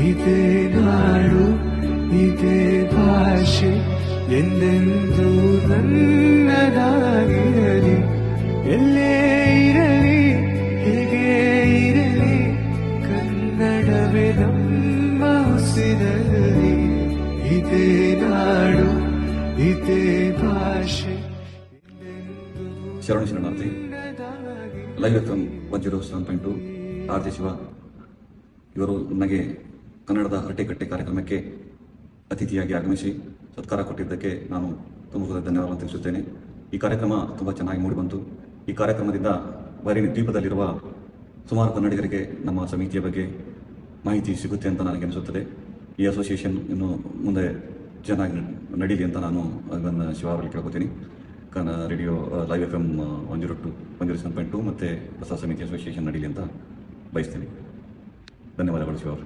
ಇದೇ ನಾಡು ಇದೇ ಭಾಷೆ ಎಂದೆಂದೂ ನನ್ನದಾಗಿರಲಿ. ಎಲ್ಲೇ ಇರಲಿ ಹೇಗೆ ಇರಲಿ ಕನ್ನಡವೇ ನಮ್ಮ ಉಸಿರಲ್ಲಿ. ಇದೇ ನಾಡು ಇದೇ ಭಾಷೆ. ಶರಣ ಶರಣಾರ್ಥಿ. Live F M 107.2 R J Shiva ಇವರು ನನಗೆ ಕನ್ನಡದ ಹರಟೆಕಟ್ಟೆ ಕಾರ್ಯಕ್ರಮಕ್ಕೆ ಅತಿಥಿಯಾಗಿ ಆಗಮಿಸಿ ಸತ್ಕಾರ ಕೊಟ್ಟಿದ್ದಕ್ಕೆ ನಾನು ತುಂಬ ಧನ್ಯವಾದವನ್ನು ತಿಳಿಸುತ್ತೇನೆ. ಈ ಕಾರ್ಯಕ್ರಮ ತುಂಬ ಚೆನ್ನಾಗಿ ಮೂಡಿಬಂತು. ಈ ಕಾರ್ಯಕ್ರಮದಿಂದ ಬರೀ ದ್ವೀಪದಲ್ಲಿರುವ ಸುಮಾರು ಕನ್ನಡಿಗರಿಗೆ ನಮ್ಮ ಸಮಿತಿಯ ಬಗ್ಗೆ ಮಾಹಿತಿ ಸಿಗುತ್ತೆ ಅಂತ ನನಗೆ ಅನಿಸುತ್ತದೆ. ಈ ಅಸೋಸಿಯೇಷನ್ ಇನ್ನು ಮುಂದೆ ಚೆನ್ನಾಗಿ ನಡೀಲಿ ಅಂತ ನಾನು ಅದನ್ನು ಶಿವ ಅವರಿಗೆ ಕೇಳ್ಕೊತೀನಿ. ರೇಡಿಯೋ ಲೈವ್ ಎಫ್ ಎಂ 107.2 ಮತ್ತು ಹೊಸ ಸಮಿತಿ ಅಸೋಸಿಯೇಷನ್ ನಡೀಲಿ ಅಂತ ಬಯಸ್ತೀನಿ. ಧನ್ಯವಾದಗಳು ಶಿವ ಅವರು.